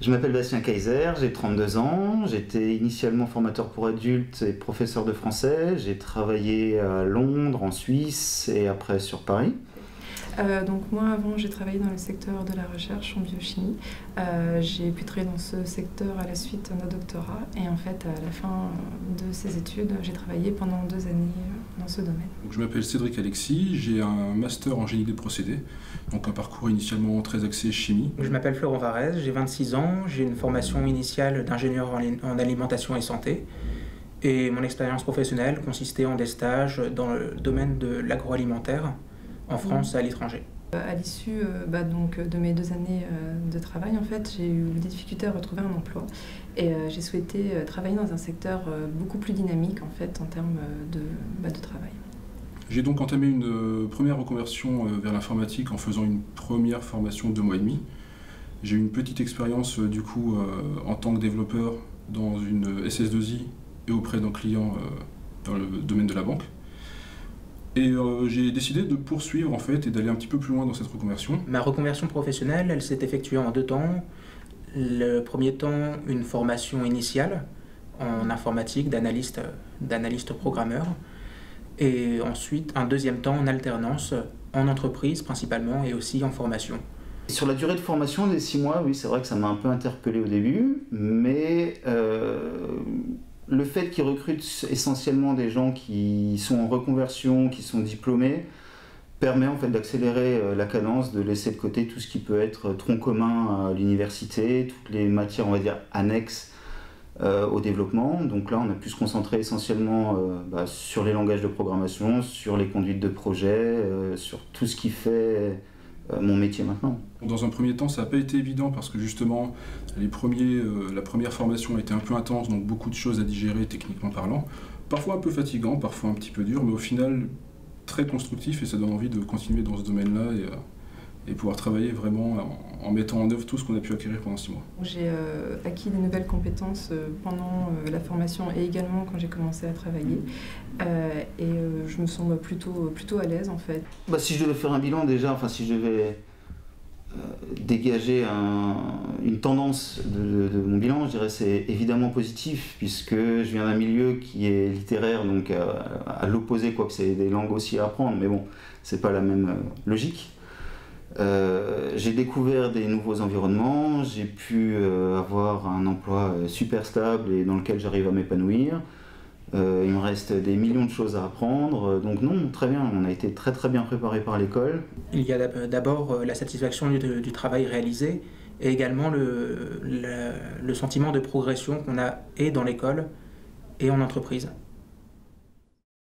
Je m'appelle Bastien Kaiser, j'ai 32 ans, j'étais initialement formateur pour adultes et professeur de français. J'ai travaillé à Londres, en Suisse et après sur Paris. Donc moi avant j'ai travaillé dans le secteur de la recherche en biochimie. J'ai pu travailler dans ce secteur à la suite d'un doctorat et en fait à la fin de ces études j'ai travaillé pendant 2 années dans ce domaine. Donc, je m'appelle Cédric Alexis, j'ai un master en génie des procédés, donc un parcours initialement très axé chimie. Je m'appelle Florent Varese, j'ai 26 ans, j'ai une formation initiale d'ingénieur en alimentation et santé. Et mon expérience professionnelle consistait en des stages dans le domaine de l'agroalimentaire, en France et à l'étranger. À l'issue de mes 2 années de travail, en fait, j'ai eu des difficultés à retrouver un emploi et j'ai souhaité travailler dans un secteur beaucoup plus dynamique en fait, en termes de travail. J'ai donc entamé une première reconversion vers l'informatique en faisant une première formation de 2 mois et demi. J'ai eu une petite expérience du coup en tant que développeur dans une SS2I et auprès d'un client dans le domaine de la banque. Et j'ai décidé de poursuivre en fait et d'aller un petit peu plus loin dans cette reconversion. Ma reconversion professionnelle, elle s'est effectuée en 2 temps. Le premier temps, une formation initiale en informatique d'analyste programmeur. Et ensuite, un deuxième temps en alternance en entreprise principalement et aussi en formation. Sur la durée de formation des 6 mois, oui, c'est vrai que ça m'a un peu interpellé au début, mais le fait qu'ils recrutent essentiellement des gens qui sont en reconversion, qui sont diplômés, permet en fait d'accélérer la cadence, de laisser de côté tout ce qui peut être tronc commun à l'université, toutes les matières, on va dire, annexes au développement. Donc là, on a pu se concentrer essentiellement sur les langages de programmation, sur les conduites de projet, sur tout ce qui fait mon métier maintenant. Dans un premier temps, ça n'a pas été évident parce que justement, la première formation a été un peu intense, donc beaucoup de choses à digérer techniquement parlant. Parfois un peu fatigant, parfois un petit peu dur, mais au final très constructif et ça donne envie de continuer dans ce domaine-là et pouvoir travailler vraiment en mettant en œuvre tout ce qu'on a pu acquérir pendant 6 mois. J'ai acquis des nouvelles compétences pendant la formation et également quand j'ai commencé à travailler. Je me sens plutôt à l'aise en fait. Si je devais faire un bilan déjà, si je devais dégager une tendance de mon bilan, je dirais c'est évidemment positif puisque je viens d'un milieu qui est littéraire, donc à l'opposé, quoique c'est des langues aussi à apprendre, mais bon, c'est pas la même logique. J'ai découvert des nouveaux environnements, j'ai pu avoir un emploi super stable et dans lequel j'arrive à m'épanouir. Il me reste des millions de choses à apprendre, donc non, très bien, on a été très bien préparé par l'école. Il y a d'abord la satisfaction du travail réalisé et également le sentiment de progression qu'on a et dans l'école et en entreprise.